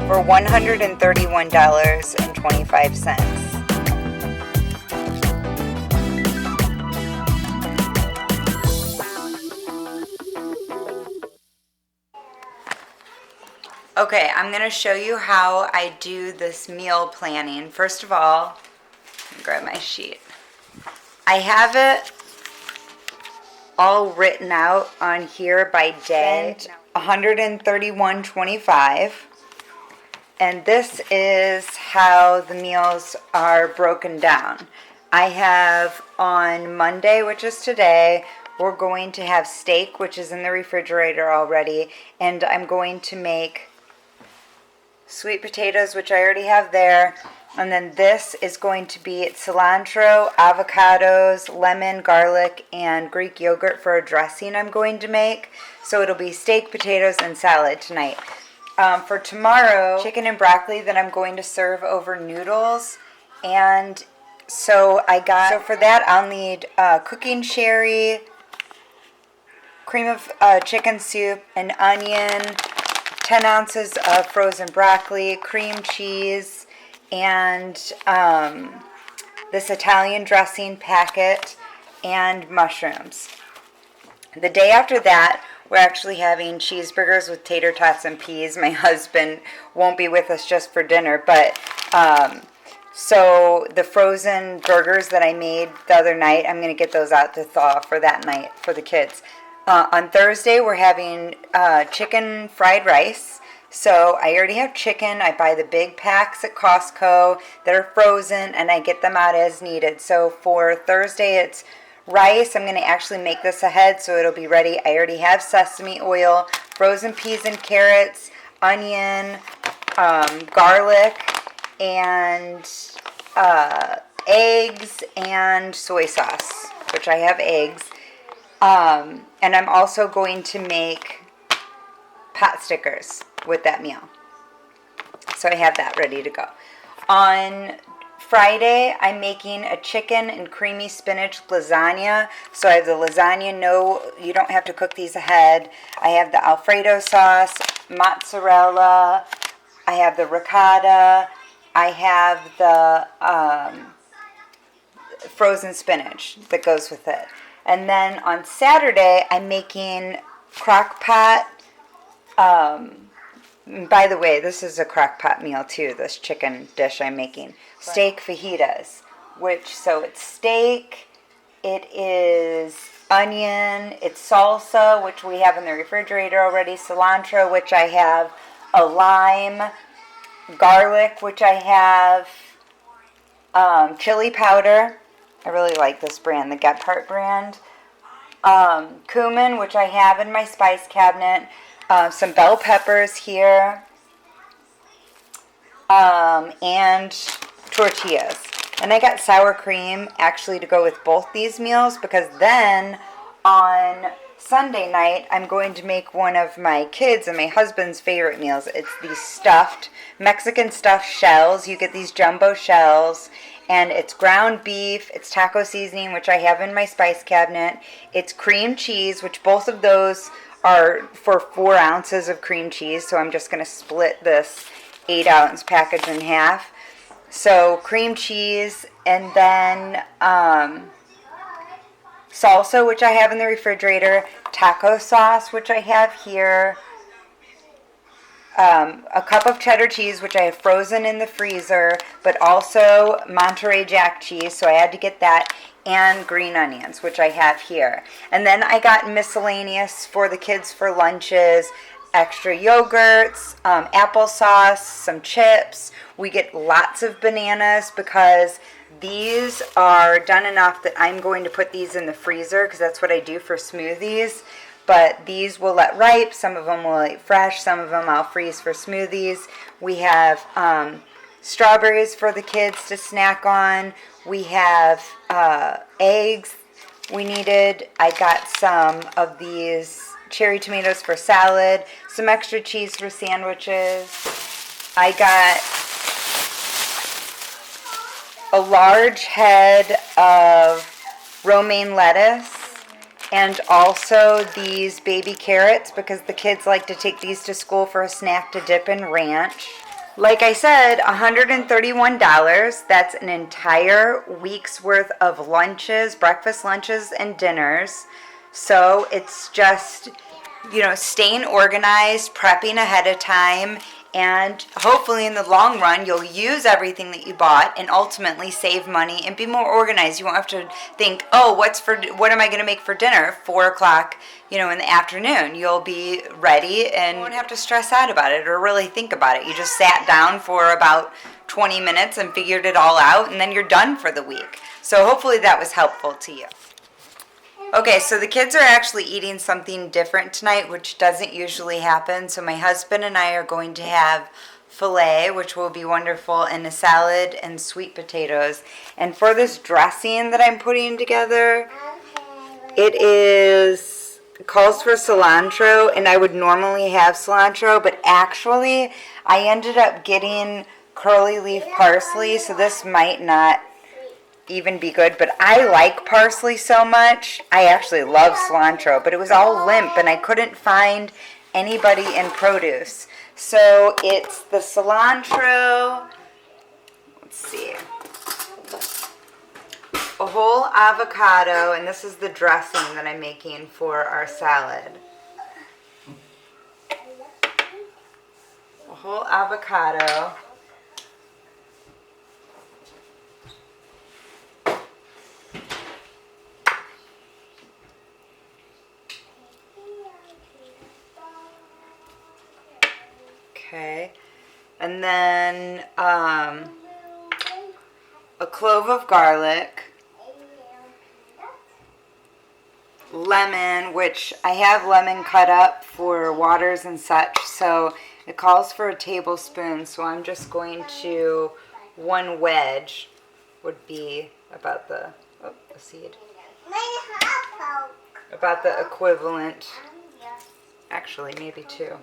for $131.25. Okay, I'm going to show you how I do this meal planning. First of all, let me grab my sheet. I have it all written out on here by day, 131.25. And this is how the meals are broken down. I have on Monday, which is today, we're going to have steak, which is in the refrigerator already, and I'm going to make sweet potatoes, which I already have there. And then this is going to be cilantro, avocados, lemon, garlic, and Greek yogurt for a dressing I'm going to make. So it'll be steak, potatoes, and salad tonight. For tomorrow, chicken and broccoli that I'm going to serve over noodles. And so for that I'll need cooking sherry, cream of chicken soup, an onion, 10 ounces of frozen broccoli, cream cheese, and this Italian dressing packet, and mushrooms. The day after that, we're actually having cheeseburgers with tater tots and peas. My husband won't be with us just for dinner, but so the frozen burgers that I made the other night, I'm going to get those out to thaw for that night for the kids. On Thursday, we're having chicken fried rice. So I already have chicken. I buy the big packs at Costco that are frozen, and I get them out as needed. So for Thursday, it's rice. I'm going to actually make this ahead so it'll be ready. I already have sesame oil, frozen peas and carrots, onion, garlic, and eggs and soy sauce, which I have eggs. And I'm also going to make pot stickers with that meal. So I have that ready to go. On Friday, I'm making a chicken and creamy spinach lasagna. So I have the lasagna. No, you don't have to cook these ahead. I have the Alfredo sauce, mozzarella. I have the ricotta. I have the frozen spinach that goes with it. And then on Saturday, I'm making crock pot. By the way, this is a crock pot meal too, this chicken dish I'm making. Steak fajitas, so it's steak, it is onion, it's salsa, which we have in the refrigerator already, cilantro, which I have, a lime, garlic, which I have, chili powder. I really like this brand, the Gephardt brand. Cumin, which I have in my spice cabinet. Some bell peppers here. And tortillas. And I got sour cream actually to go with both these meals, because then on Sunday night I'm going to make one of my kids' and my husband's favorite meals. It's these Mexican stuffed shells. You get these jumbo shells. And it's ground beef, it's taco seasoning, which I have in my spice cabinet. It's cream cheese, which both of those are for 4 ounces of cream cheese. So I'm just going to split this 8-ounce package in half. So cream cheese, and then salsa, which I have in the refrigerator. Taco sauce, which I have here. A cup of cheddar cheese, which I have frozen in the freezer, but also Monterey Jack cheese, so I had to get that, and green onions, which I have here. And then I got miscellaneous for the kids for lunches, extra yogurts, applesauce, some chips. We get lots of bananas because these are done enough that I'm going to put these in the freezer, because that's what I do for smoothies. But these will let ripe, some of them will eat fresh, some of them I'll freeze for smoothies. We have strawberries for the kids to snack on. We have eggs we needed. I got some of these cherry tomatoes for salad, some extra cheese for sandwiches. I got a large head of romaine lettuce, and also these baby carrots, because the kids like to take these to school for a snack to dip in ranch. Like I said, $131. That's an entire week's worth of lunches, breakfast, lunches, and dinners. So it's just, staying organized, prepping ahead of time, and hopefully in the long run, you'll use everything that you bought and ultimately save money and be more organized. You won't have to think, oh, what am I going to make for dinner? 4 o'clock, in the afternoon. You'll be ready and you won't have to stress out about it or really think about it. You just sat down for about 20 minutes and figured it all out, and then you're done for the week. So hopefully that was helpful to you. Okay, so the kids are actually eating something different tonight, which doesn't usually happen. So my husband and I are going to have filet, which will be wonderful, and a salad and sweet potatoes. And for this dressing that I'm putting together, it calls for cilantro, and I would normally have cilantro, but actually I ended up getting curly leaf parsley, so this might not even be good, but I like parsley so much. I actually love cilantro, but it was all limp and I couldn't find anybody in produce. So it's the cilantro, let's see, a whole avocado, and this is the dressing that I'm making for our salad. A whole avocado. Okay, and then a clove of garlic, lemon, which I have lemon cut up for waters and such, so it calls for a tablespoon, so I'm just going to, one wedge would be about the seed, about the equivalent, actually maybe 2.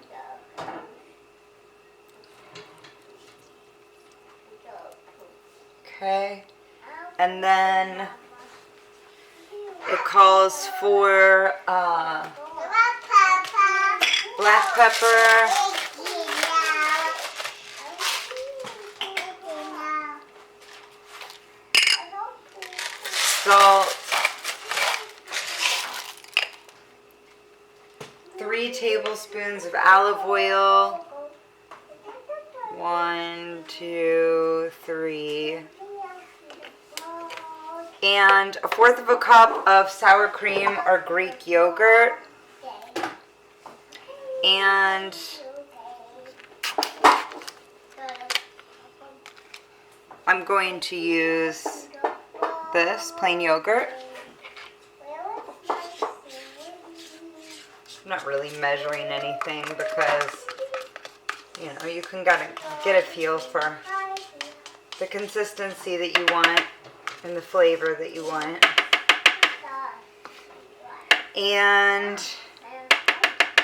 Okay, and then it calls for black pepper, salt, 3 tablespoons of olive oil, 1, 2, 3, and 1/4 of a cup of sour cream or Greek yogurt, and I'm going to use this plain yogurt. I'm not really measuring anything because you can get a feel for the consistency that you want and the flavor that you want. And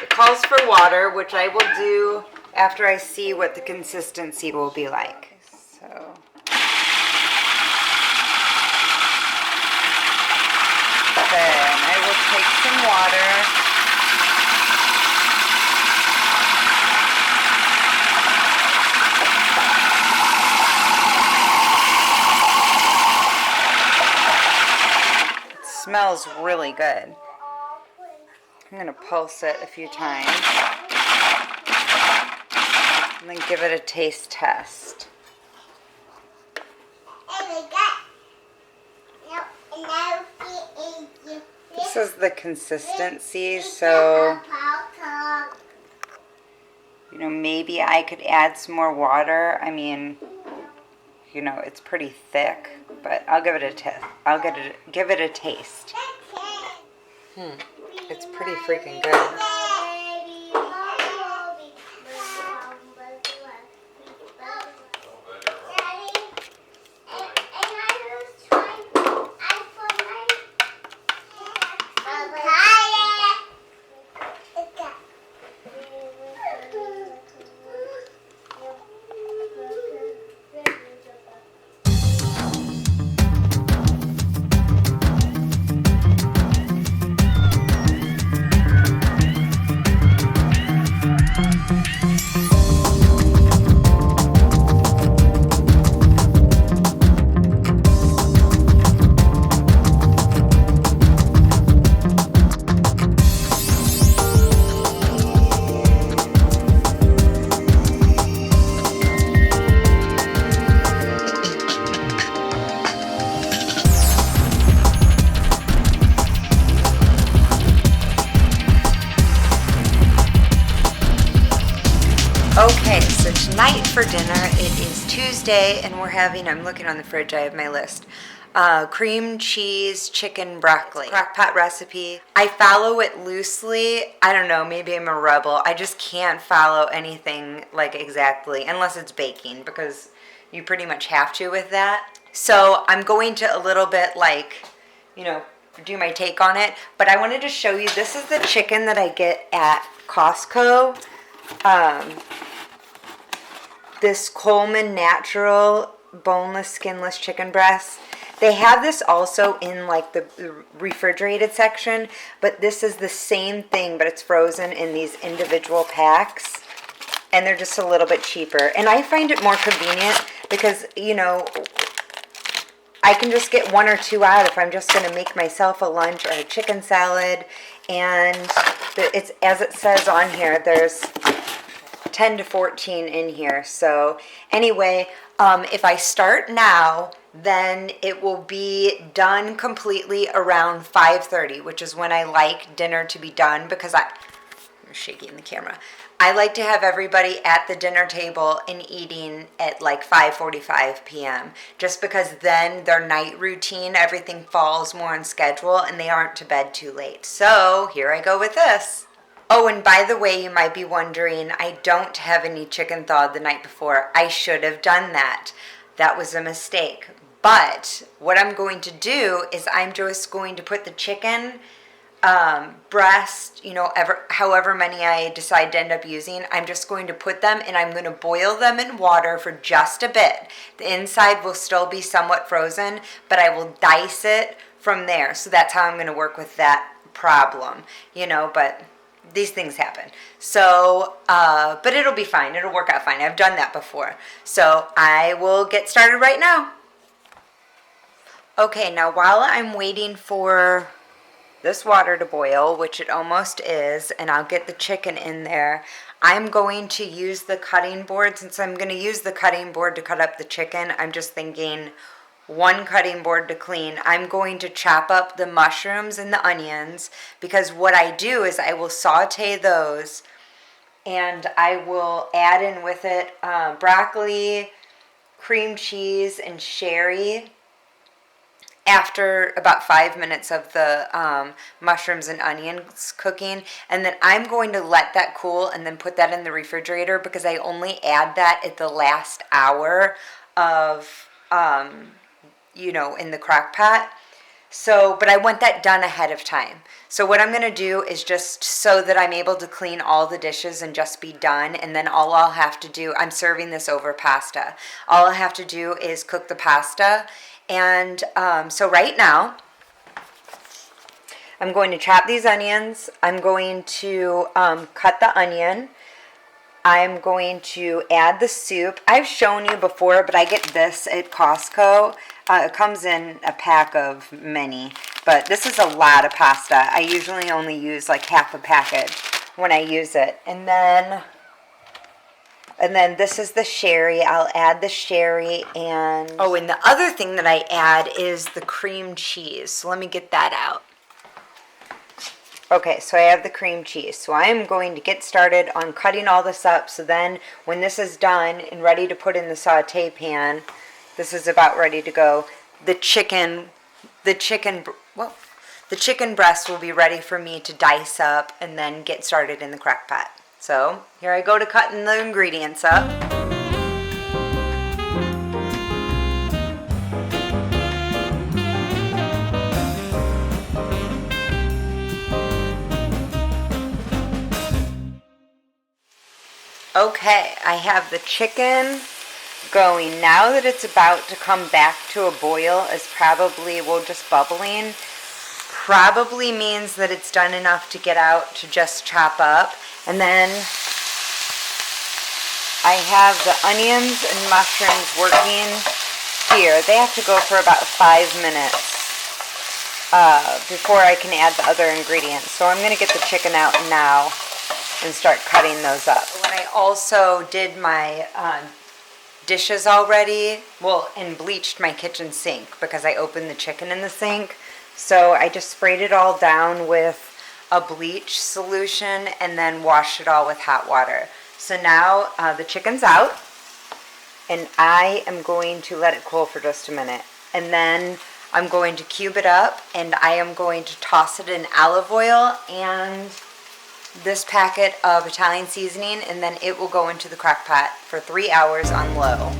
it calls for water, which I will do after I see what the consistency will be like. So okay, and I will take some water. Smells really good. I'm going to pulse it a few times and then give it a taste test. This is the consistency, so maybe I could add some more water. I mean, it's pretty thick, but I'll give it a test. Give it a taste. It's pretty freaking good. Okay, so tonight for dinner, it is Tuesday, and we're having, I'm looking on the fridge, I have my list, cream cheese chicken broccoli. Crock pot recipe. I follow it loosely. I don't know, maybe I'm a rebel. I just can't follow anything like exactly, unless it's baking, because you pretty much have to with that. So I'm going to a little bit like, you know, do my take on it, but I wanted to show you, this is the chicken that I get at Costco. This Coleman Natural boneless, skinless chicken breast. They have this also in like the refrigerated section, but this is the same thing, but it's frozen in these individual packs, and they're just a little bit cheaper. And I find it more convenient because, you know, I can just get 1 or 2 out if I'm just going to make myself a lunch or a chicken salad. And it's, as it says on here, there's 10 to 14 in here. So anyway, if I start now, then it will be done completely around 5:30, which is when I like dinner to be done, because I'm shaking the camera. I like to have everybody at the dinner table and eating at like 5:45 p.m. just because then their night routine, everything falls more on schedule and they aren't to bed too late. So here I go with this. Oh, and by the way, you might be wondering, I don't have any chicken thawed the night before. I should have done that. That was a mistake. But what I'm going to do is I'm just going to put the chicken breast, you know, however many I decide to end up using, I'm just going to put them and I'm going to boil them in water for just a bit. The inside will still be somewhat frozen, but I will dice it from there. So that's how I'm going to work with that problem, you know, but these things happen. So, but it'll be fine. It'll work out fine. I've done that before. So I will get started right now. Okay, now while I'm waiting for this water to boil, which it almost is, and I'll get the chicken in there, I'm going to use the cutting board. Since I'm going to use the cutting board to cut up the chicken, I'm just thinking 1 cutting board to clean. I'm going to chop up the mushrooms and the onions, because what I do is I will saute those and I will add in with it broccoli, cream cheese, and sherry after about 5 minutes of the mushrooms and onions cooking. And then I'm going to let that cool and then put that in the refrigerator, because I only add that at the last hour of you know, in the crock pot. So, but I want that done ahead of time. So what I'm going to do is, just so that I'm able to clean all the dishes and just be done, and then all I'll have to do, I'm serving this over pasta. All I have to do is cook the pasta. And so right now, I'm going to chop these onions. I'm going to cut the onion. I'm going to add the soup. I've shown you before, but I get this at Costco. It comes in a pack of many, but this is a lot of pasta. I usually only use like half a package when I use it. And then this is the sherry. I'll add the sherry, and oh, and the other thing that I add is the cream cheese. So let me get that out. Okay, so I have the cream cheese. So I am going to get started on cutting all this up. So then when this is done and ready to put in the saute pan, this is about ready to go. The chicken breast will be ready for me to dice up and then get started in the crock pot. So here I go to cutting the ingredients up. Okay, I have the chicken going. Now that it's about to come back to a boil, is probably, well, just bubbling, probably means that it's done enough to get out to just chop up. And then I have the onions and mushrooms working here. They have to go for about 5 minutes before I can add the other ingredients. So I'm going to get the chicken out now and start cutting those up. When I also did my dishes already, well, and bleached my kitchen sink, because I opened the chicken in the sink. So I just sprayed it all down with a bleach solution and then washed it all with hot water. So now the chicken's out, and I am going to let it cool for just a minute. And then I'm going to cube it up, and I am going to toss it in olive oil and this packet of Italian seasoning, and then it will go into the crock pot for 3 hours on low.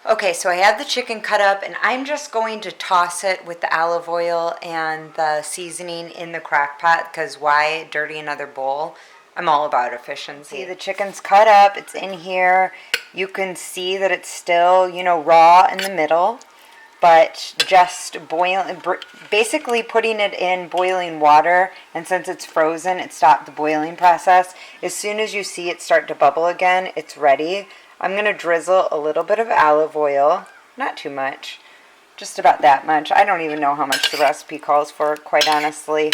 Okay, so I have the chicken cut up, and I'm just going to toss it with the olive oil and the seasoning in the crock pot, because why dirty another bowl? I'm all about efficiency. See, the chicken's cut up, it's in here. You can see that it's still, raw in the middle, but just basically putting it in boiling water, and since it's frozen, it stopped the boiling process. As soon as you see it start to bubble again, it's ready. I'm going to drizzle a little bit of olive oil, not too much, just about that much. I don't even know how much the recipe calls for, quite honestly.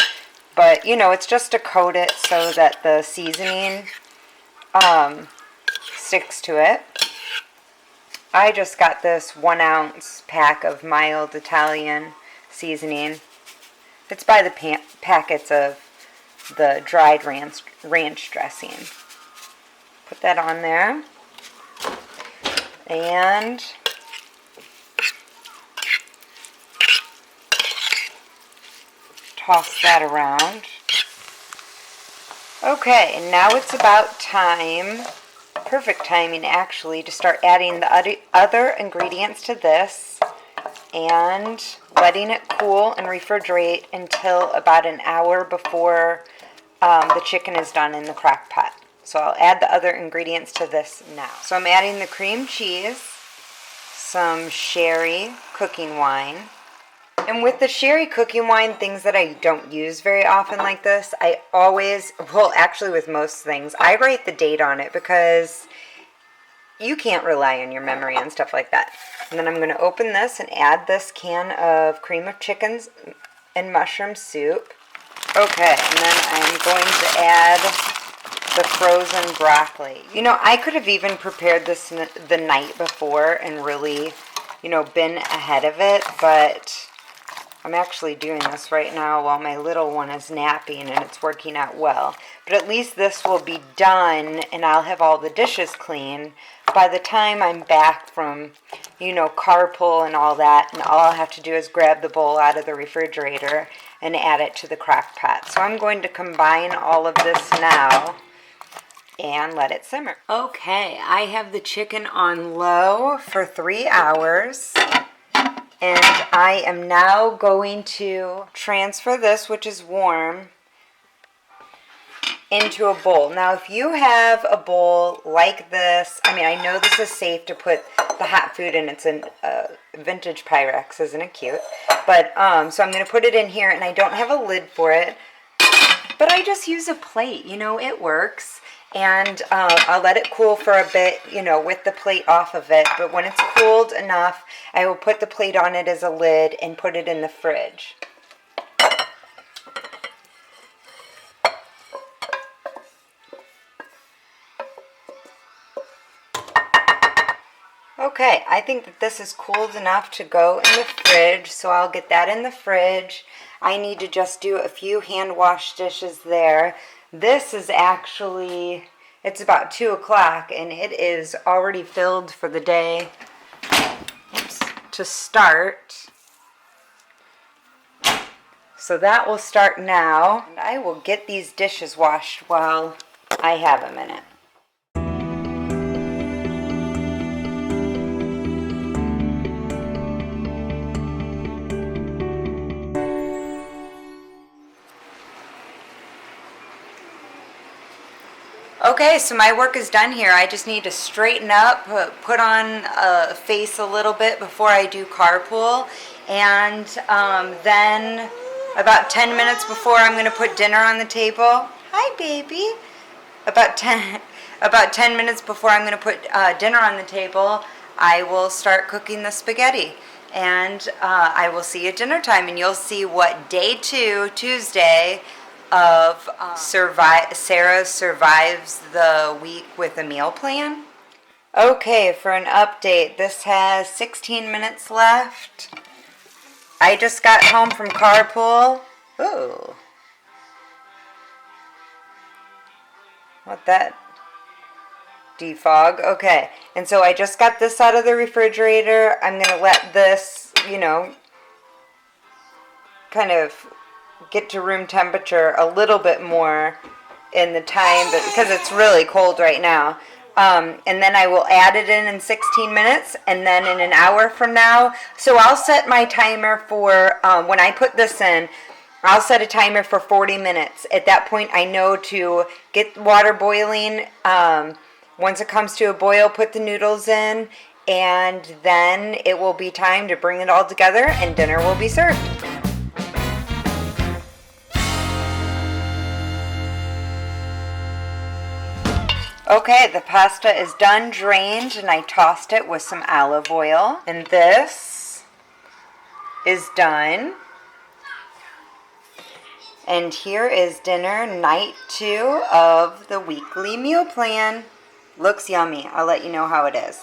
But, it's just to coat it so that the seasoning sticks to it. I just got this 1 ounce pack of mild Italian seasoning. It's by the packets of the dried ranch dressing. Put that on there. And toss that around. Okay, and now it's about time, perfect timing actually, to start adding the other ingredients to this and letting it cool and refrigerate until about an hour before the chicken is done in the crock pot. So I'll add the other ingredients to this now. So I'm adding the cream cheese, some sherry cooking wine. And with the sherry cooking wine, things that I don't use very often like this, I always, actually with most things, I write the date on it because you can't rely on your memory and stuff like that. And then I'm going to open this and add this can of cream of chickens and mushroom soup. Okay, and then I'm going to add the frozen broccoli. I could have even prepared this the night before and really, been ahead of it, but I'm actually doing this right now while my little one is napping, and it's working out well. But at least this will be done, and I'll have all the dishes clean by the time I'm back from, carpool and all that, and all I'll have to do is grab the bowl out of the refrigerator and add it to the crock pot. So I'm going to combine all of this now and let it simmer. Okay, I have the chicken on low for 3 hours, and I am now going to transfer this, which is warm, into a bowl. Now, if you have a bowl like this, I know this is safe to put the hot food in. It's a vintage Pyrex, isn't it cute? But, so I'm going to put it in here, and I don't have a lid for it, but I just use a plate. It works. And I'll let it cool for a bit, with the plate off of it. But when it's cooled enough, I will put the plate on it as a lid and put it in the fridge. Okay, I think that this is cooled enough to go in the fridge, so I'll get that in the fridge. I need to just do a few hand wash dishes there. This is actually, it's about 2 o'clock, and it is already filled for the day. To start. So that will start now, and I will get these dishes washed while I have a minute. Okay, so my work is done here. I just need to straighten up, put on a face a little bit before I do carpool, and then about 10 minutes before I'm going to put dinner on the table. Hi, baby. About 10 minutes before I'm going to put dinner on the table, I will start cooking the spaghetti. And I will see you at dinner time, and you'll see what day 2, Tuesday, of Sarah survives the week with a meal plan. Okay, for an update, this has 16 minutes left. I just got home from carpool. Ooh. What that? Defog. Okay. And so I just got this out of the refrigerator. I'm going to let this, kind of get to room temperature a little bit more in the time, because it's really cold right now. And then I will add it in 16 minutes, and then in an hour from now. So I'll set my timer for, when I put this in, I'll set a timer for 40 minutes. At that point, I know to get water boiling. Once it comes to a boil, put the noodles in, and then it will be time to bring it all together, and dinner will be served. Okay, the pasta is done, drained, and I tossed it with some olive oil. And this is done. And here is dinner, night 2 of the weekly meal plan. Looks yummy. I'll let you know how it is.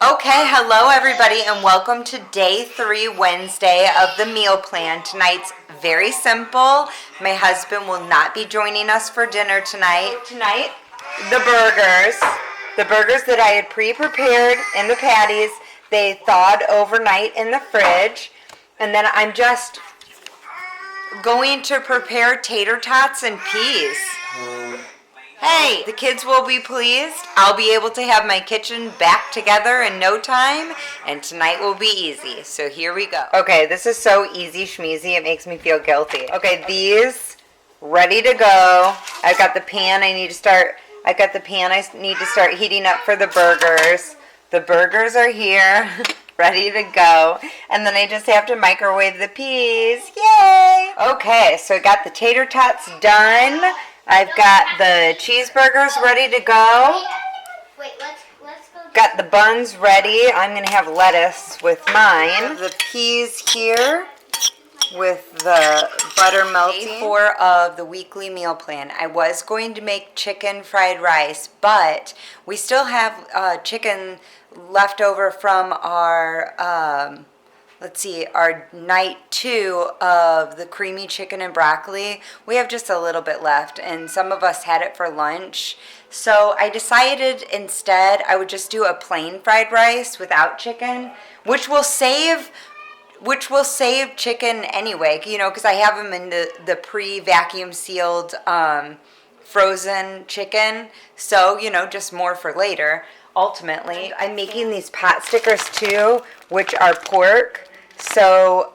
Okay, hello everybody, and welcome to day 3, Wednesday of the meal plan. Tonight's very simple. My husband will not be joining us for dinner tonight. Tonight, the burgers that I had pre-prepared in the patties, they thawed overnight in the fridge. And then I'm just going to prepare tater tots and peas. Hey, the kids will be pleased. I'll be able to have my kitchen back together in no time, and tonight will be easy. So here we go. Okay, this is so easy schmeezy, it makes me feel guilty. Okay, these ready to go. I've got the pan I need to start heating up for the burgers. The burgers are here, ready to go. And then I just have to microwave the peas. Yay! Okay, so I got the tater tots done. I've got the cheeseburgers ready to go. Wait, let's go. Got the buns ready. I'm going to have lettuce with mine. The peas here with the butter melting. Day 4 of the weekly meal plan. I was going to make chicken fried rice, but we still have chicken left over from our our night 2 of the creamy chicken and broccoli. We have just a little bit left, and some of us had it for lunch. So I decided instead I would just do a plain fried rice without chicken, which will save chicken anyway, because I have them in the pre-vacuum sealed frozen chicken. So, just more for later. Ultimately, I'm making these pot stickers too, which are pork. So,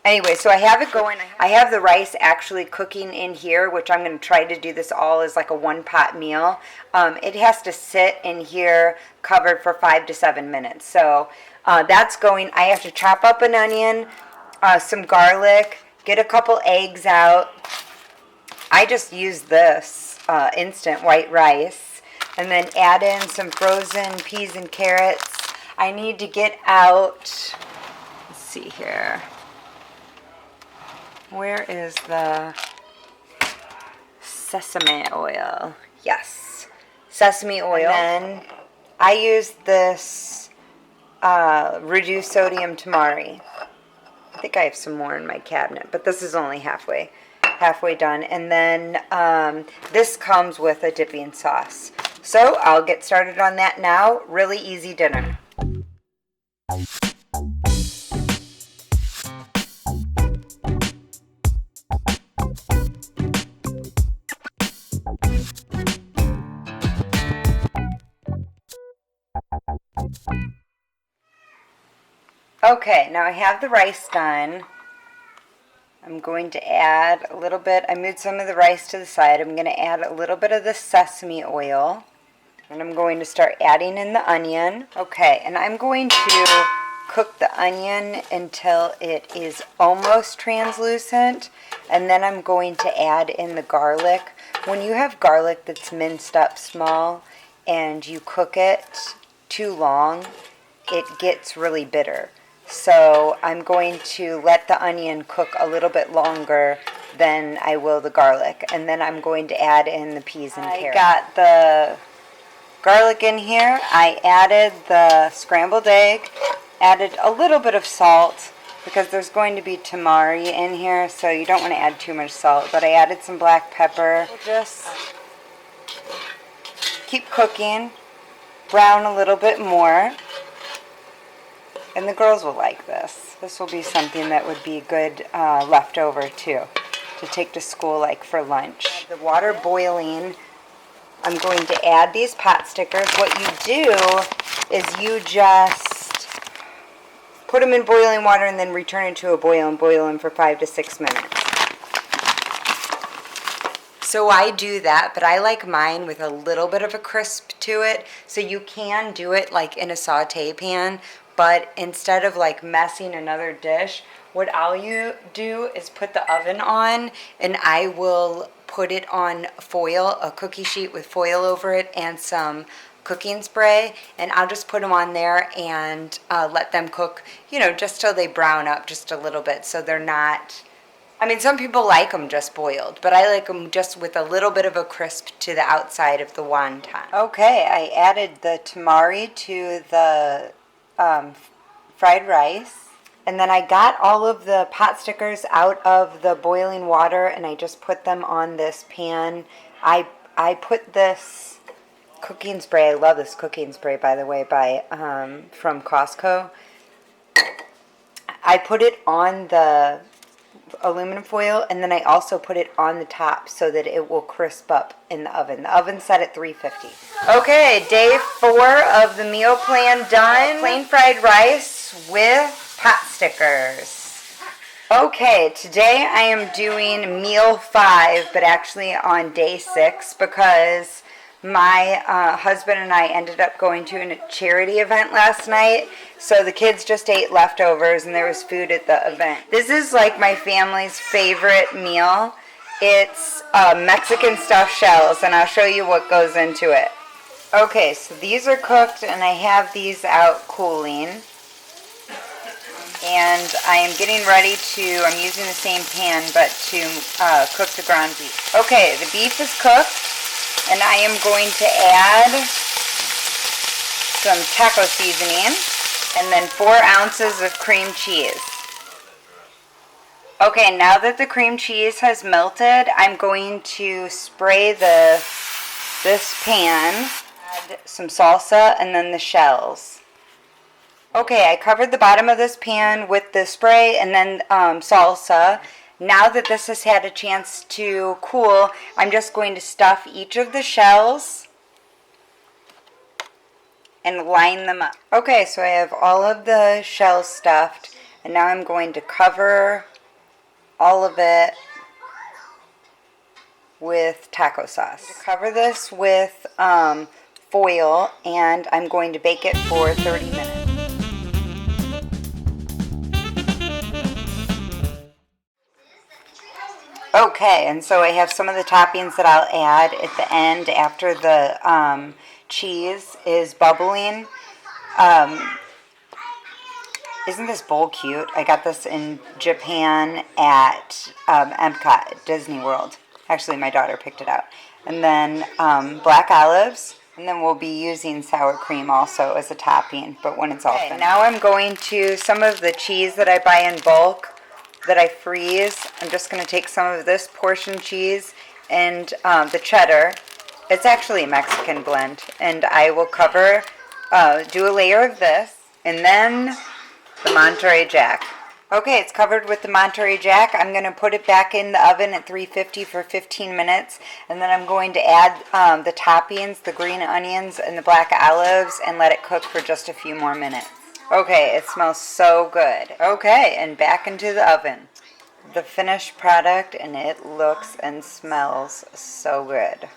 anyway, so I have it going. I have the rice actually cooking in here, which I'm going to try to do this all as like a one-pot meal. It has to sit in here covered for 5 to 7 minutes. So, that's going. I have to chop up an onion, some garlic, get a couple eggs out. I just use this instant white rice, and then add in some frozen peas and carrots. I need to get out, let's see here. Where is the sesame oil? Yes, sesame oil. And then I use this reduced sodium tamari. I think I have some more in my cabinet, but this is only halfway done. And then this comes with a dipping sauce. So I'll get started on that now. Really easy dinner. Okay, now I have the rice done. I'm going to add a little bit, I moved some of the rice to the side. I'm going to add a little bit of the sesame oil. And I'm going to start adding in the onion. Okay, and I'm going to cook the onion until it is almost translucent. And then I'm going to add in the garlic. When you have garlic that's minced up small and you cook it too long, it gets really bitter. So I'm going to let the onion cook a little bit longer than I will the garlic. And then I'm going to add in the peas and carrots. I got the garlic in here. I added the scrambled egg, added a little bit of salt because there's going to be tamari in here, so you don't want to add too much salt. But I added some black pepper. We'll just keep cooking, brown a little bit more. And the girls will like this. This will be something that would be good leftover too, to take to school like for lunch. The water boiling, I'm going to add these pot stickers. What you do is you just put them in boiling water and then return it to a boil and boil them for 5 to 6 minutes. So I do that, but I like mine with a little bit of a crisp to it. So you can do it like in a saute pan, but instead of like messing another dish, what I'll do is put the oven on, and I will put it on foil, a cookie sheet with foil over it and some cooking spray, and I'll just put them on there and let them cook, just till they brown up just a little bit, so they're not, some people like them just boiled, but I like them just with a little bit of a crisp to the outside of the wonton. Okay, I added the tamari to the fried rice. And then I got all of the pot stickers out of the boiling water, and I just put them on this pan. I put this cooking spray. I love this cooking spray, by the way, from Costco. I put it on the aluminum foil, and then I also put it on the top so that it will crisp up in the oven. The oven's set at 350. Okay, day 4 of the meal plan done. Plain fried rice with pot stickers. Okay, today I am doing meal 5, but actually on day 6 because my husband and I ended up going to a charity event last night. So the kids just ate leftovers and there was food at the event. This is like my family's favorite meal. It's Mexican stuffed shells, and I'll show you what goes into it. Okay, so these are cooked and I have these out cooling. And I am getting ready I'm using the same pan, but to cook the ground beef. Okay, the beef is cooked, and I am going to add some taco seasoning, and then 4 ounces of cream cheese. Okay, now that the cream cheese has melted, I'm going to spray this pan, add some salsa, and then the shells. Okay, I covered the bottom of this pan with the spray and then salsa. Now that this has had a chance to cool, I'm just going to stuff each of the shells and line them up. Okay, so I have all of the shells stuffed, and now I'm going to cover all of it with taco sauce. Cover this with foil, and I'm going to bake it for 30 minutes. Okay, and so I have some of the toppings that I'll add at the end after the cheese is bubbling. Isn't this bowl cute? I got this in Japan at Epcot, Disney World. Actually, my daughter picked it out. And then black olives. And then we'll be using sour cream also as a topping, but when it's all finished. Now I'm going to some of the cheese that I buy in bulk that I freeze. I'm just going to take some of this portion cheese and the cheddar. It's actually a Mexican blend. And I will cover, do a layer of this, and then the Monterey Jack. Okay, it's covered with the Monterey Jack. I'm going to put it back in the oven at 350 for 15 minutes. And then I'm going to add the toppings, the green onions and the black olives, and let it cook for just a few more minutes. Okay, it smells so good. Okay, and back into the oven. The finished product, and it looks and smells so good.